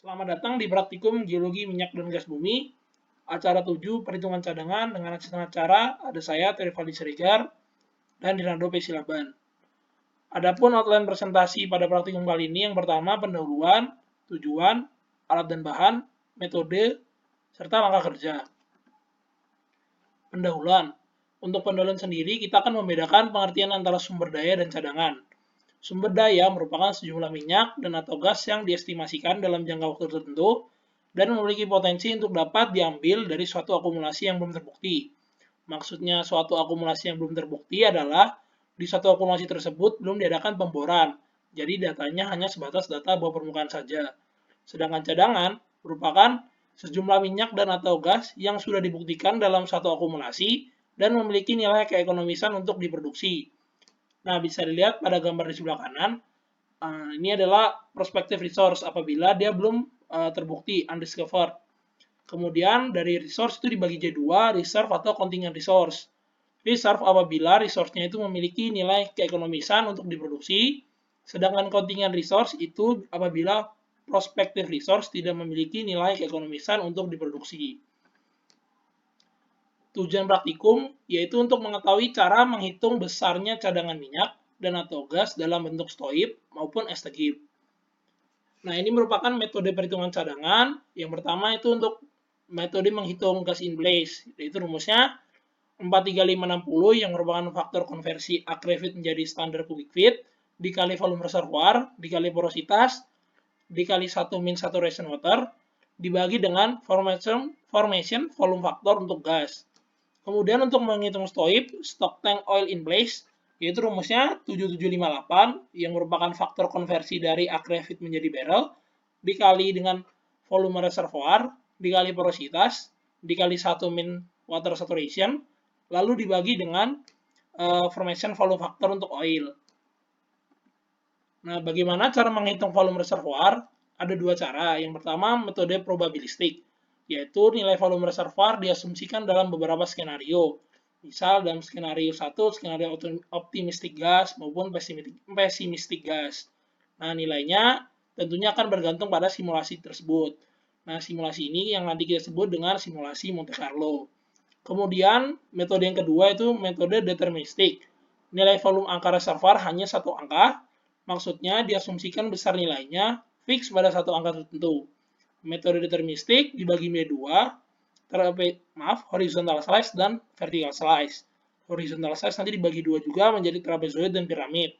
Selamat datang di praktikum Geologi Minyak dan Gas Bumi, acara 7 perhitungan cadangan dengan acara ada saya, Terifali Siregar, dan Dinardo P. Silaban. Adapun outline presentasi pada praktikum kali ini yang pertama pendahuluan, tujuan, alat dan bahan, metode, serta langkah kerja. Pendahuluan. Untuk pendahuluan sendiri, kita akan membedakan pengertian antara sumber daya dan cadangan. Sumber daya merupakan sejumlah minyak dan atau gas yang diestimasikan dalam jangka waktu tertentu dan memiliki potensi untuk dapat diambil dari suatu akumulasi yang belum terbukti. Maksudnya suatu akumulasi yang belum terbukti adalah di suatu akumulasi tersebut belum diadakan pemboran, jadi datanya hanya sebatas data bawah permukaan saja. Sedangkan cadangan merupakan sejumlah minyak dan atau gas yang sudah dibuktikan dalam satu akumulasi dan memiliki nilai keekonomisan untuk diproduksi. Nah, bisa dilihat pada gambar di sebelah kanan, ini adalah prospective resource apabila dia belum terbukti, undiscovered. Kemudian dari resource itu dibagi jadi dua, reserve atau contingent resource. Reserve apabila resource-nya itu memiliki nilai keekonomisan untuk diproduksi, sedangkan contingent resource itu apabila prospective resource tidak memiliki nilai keekonomisan untuk diproduksi. Tujuan praktikum yaitu untuk mengetahui cara menghitung besarnya cadangan minyak dan atau gas dalam bentuk stoib maupun estegib. Nah, ini merupakan metode perhitungan cadangan. Yang pertama itu untuk metode menghitung gas in place, yaitu rumusnya 43560 yang merupakan faktor konversi aggregate menjadi standar cubic feet dikali volume reservoir dikali porositas dikali 1 min saturation water dibagi dengan formation volume factor untuk gas. Kemudian untuk menghitung stoib, stock tank oil in place, yaitu rumusnya 7758 yang merupakan faktor konversi dari aggregate menjadi barrel dikali dengan volume reservoir dikali porositas dikali 1 min water saturation lalu dibagi dengan formation volume factor untuk oil. Nah, bagaimana cara menghitung volume reservoir? Ada dua cara. Yang pertama, metode probabilistik, yaitu nilai volume reservoir diasumsikan dalam beberapa skenario. Misal dalam skenario 1, skenario optimistic gas maupun pessimistic gas. Nah, nilainya tentunya akan bergantung pada simulasi tersebut. Nah, simulasi ini yang nanti kita sebut dengan simulasi Monte Carlo. Kemudian, metode yang kedua itu metode deterministik. Nilai volume angka reservoir hanya satu angka, maksudnya diasumsikan besar nilainya fix pada satu angka tertentu. Metode deterministik dibagi menjadi dua, horizontal slice dan vertical slice. Horizontal slice nanti dibagi dua juga menjadi trapezoid dan piramid.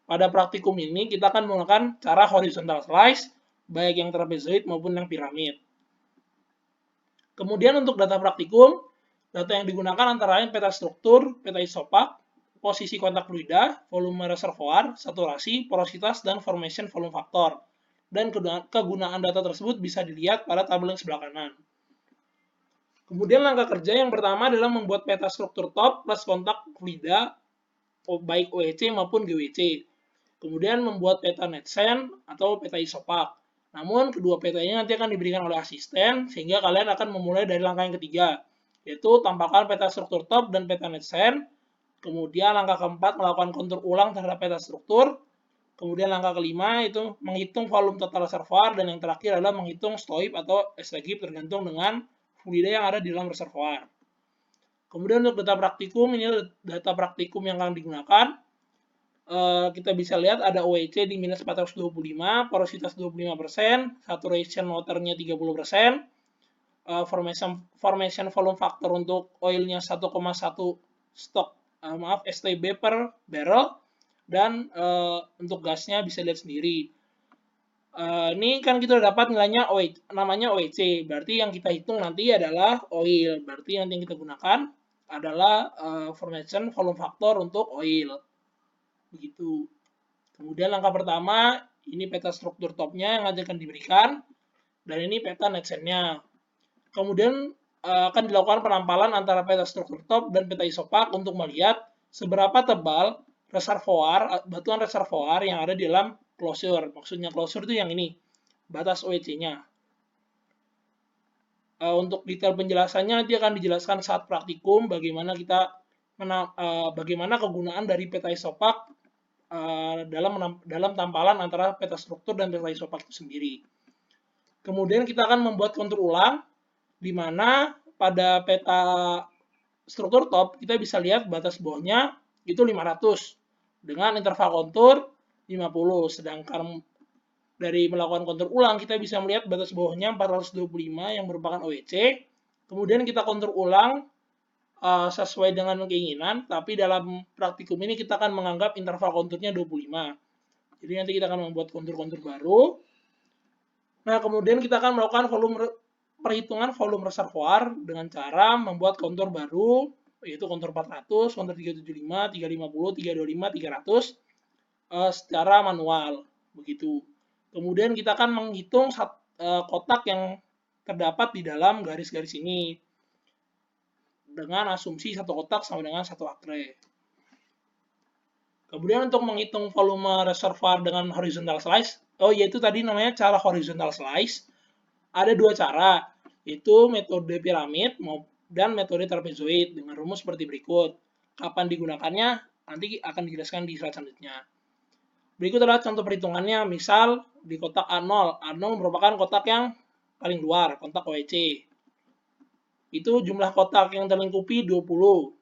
Pada praktikum ini kita akan menggunakan cara horizontal slice, baik yang trapezoid maupun yang piramid. Kemudian untuk data praktikum, data yang digunakan antara lain peta struktur, peta isopak, posisi kontak fluida, volume reservoir, saturasi, porositas, dan formation volume factor. Dan kegunaan data tersebut bisa dilihat pada tabel yang sebelah kanan. Kemudian langkah kerja yang pertama adalah membuat peta struktur top plus kontak fluida baik OEC maupun GWC. Kemudian membuat peta netsen atau peta isopak. Namun kedua petanya nanti akan diberikan oleh asisten sehingga kalian akan memulai dari langkah yang ketiga, yaitu tampakkan peta struktur top dan peta netsen. Kemudian langkah keempat melakukan kontur ulang terhadap peta struktur. Kemudian langkah kelima itu menghitung volume total reservoir dan yang terakhir adalah menghitung stoib atau estegib tergantung dengan fluida yang ada di dalam reservoir. Kemudian untuk data praktikum, ini data praktikum yang akan digunakan. Kita bisa lihat ada OEC di minus 425, porositas 25%, saturation waternya 30%, formation volume factor untuk oilnya 1,1 STB per barrel, dan untuk gasnya bisa lihat sendiri. Ini kan kita udah dapat nilainya namanya OEC, berarti yang kita hitung nanti adalah oil, berarti nanti yang kita gunakan adalah formation volume factor untuk oil. Begitu. Kemudian langkah pertama, ini peta struktur topnya yang nanti akan diberikan, dan ini peta netsennya. Kemudian akan dilakukan penampalan antara peta struktur top dan peta isopak untuk melihat seberapa tebal batuan reservoir yang ada di dalam closure. Maksudnya closure itu yang ini, batas OEC-nya. Untuk detail penjelasannya nanti akan dijelaskan saat praktikum bagaimana kegunaan dari peta isopak dalam tampalan antara peta struktur dan peta isopak itu sendiri. Kemudian kita akan membuat kontur ulang, di mana pada peta struktur top kita bisa lihat batas bawahnya itu 500 dengan interval kontur 50. Sedangkan dari melakukan kontur ulang kita bisa melihat batas bawahnya 425 yang merupakan OEC. Kemudian kita kontur ulang sesuai dengan keinginan, tapi dalam praktikum ini kita akan menganggap interval konturnya 25. Jadi nanti kita akan membuat kontur-kontur baru. Nah, kemudian kita akan melakukan perhitungan volume reservoir dengan cara membuat kontur baru, yaitu kontur 400, kontur 375, 350, 325, 300 secara manual. Begitu. Kemudian kita akan menghitung kotak yang terdapat di dalam garis-garis ini dengan asumsi satu kotak sama dengan satu akre. Kemudian untuk menghitung volume reservoir dengan horizontal slice, yaitu tadi namanya cara horizontal slice. Ada dua cara, yaitu metode piramid dan metode trapezoid dengan rumus seperti berikut. Kapan digunakannya nanti akan dijelaskan di slide selanjutnya. Berikut adalah contoh perhitungannya, misal di kotak A0. A0 merupakan kotak yang paling luar, kotak OEC. Itu jumlah kotak yang terlingkupi 20.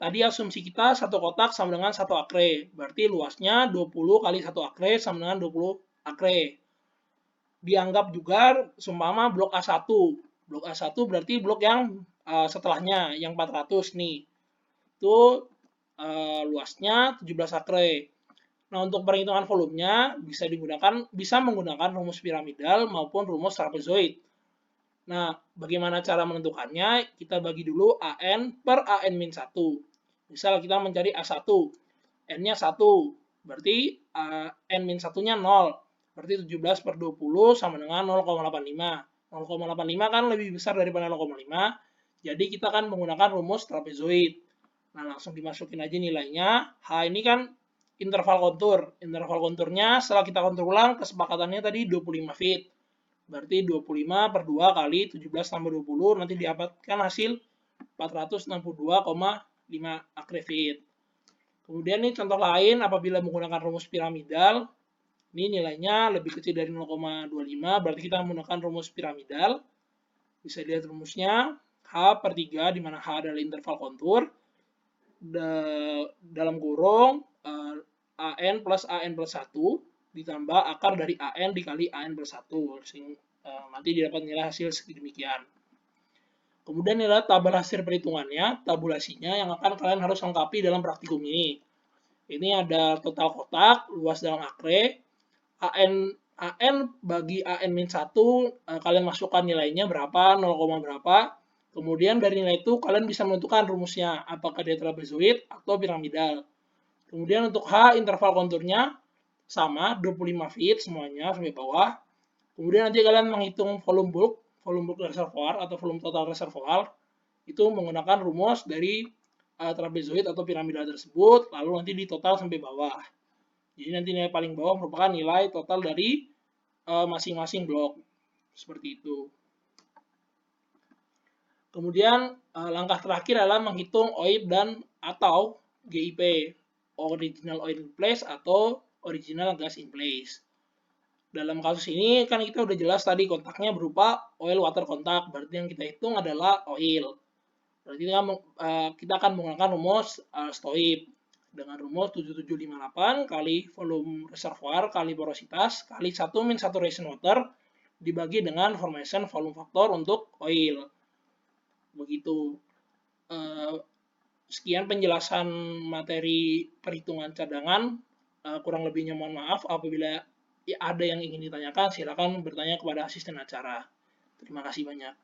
Tadi asumsi kita satu kotak sama dengan satu akre. Berarti luasnya 20 kali satu akre sama dengan 20 akre. Dianggap juga seumpama blok A1. Blok A1 berarti blok yang setelahnya, yang 400 nih. Itu luasnya 17 akre. Nah, untuk perhitungan volumenya bisa menggunakan rumus piramidal maupun rumus trapezoid. Nah, bagaimana cara menentukannya? Kita bagi dulu AN per AN-1. Misal kita mencari A1, N-nya 1, berarti N-1-nya 0. Berarti 17 per 20 sama dengan 0,85. 0,85 kan lebih besar daripada 0,5, jadi kita akan menggunakan rumus trapezoid. Nah, langsung dimasukin aja nilainya. H ini kan interval kontur. Interval konturnya setelah kita kontur ulang, kesepakatannya tadi 25 feet. Berarti 25 per 2 kali 17 tambah 20, nanti didapatkan hasil 462,5 akre feet. Kemudian ini contoh lain, apabila menggunakan rumus piramidal, ini nilainya lebih kecil dari 0,25, berarti kita menggunakan rumus piramidal. Bisa dilihat rumusnya, H per 3, di mana H adalah interval kontur. Dalam kurung, AN plus 1, ditambah akar dari AN dikali AN plus 1. Nanti didapat nilai hasil sedemikian. Kemudian nilai tabel hasil perhitungannya, tabulasinya yang akan kalian harus lengkapi dalam praktikum ini. Ini ada total kotak, luas dalam akre, AN bagi AN-1, kalian masukkan nilainya berapa, 0, berapa. Kemudian dari nilai itu kalian bisa menentukan rumusnya, apakah dia trapezoid atau piramidal. Kemudian untuk H, interval konturnya sama, 25 feet semuanya sampai bawah. Kemudian nanti kalian menghitung volume bulk reservoir atau volume total reservoir, itu menggunakan rumus dari trapezoid atau piramidal tersebut, lalu nanti ditotal sampai bawah. Jadi nanti nilai paling bawah merupakan nilai total dari masing-masing blok. Seperti itu. Kemudian langkah terakhir adalah menghitung OIP dan atau GIP, original oil in place atau original gas in place. Dalam kasus ini kan kita udah jelas tadi kontaknya berupa oil water kontak, berarti yang kita hitung adalah oil. Berarti kita akan menggunakan rumus STOIP dengan rumus 7758 kali volume reservoir kali porositas kali 1 min saturation water dibagi dengan formation volume factor untuk oil. Begitu. Sekian penjelasan materi perhitungan cadangan. Kurang lebihnya mohon maaf. Apabila ada yang ingin ditanyakan, silakan bertanya kepada asisten acara. Terima kasih banyak.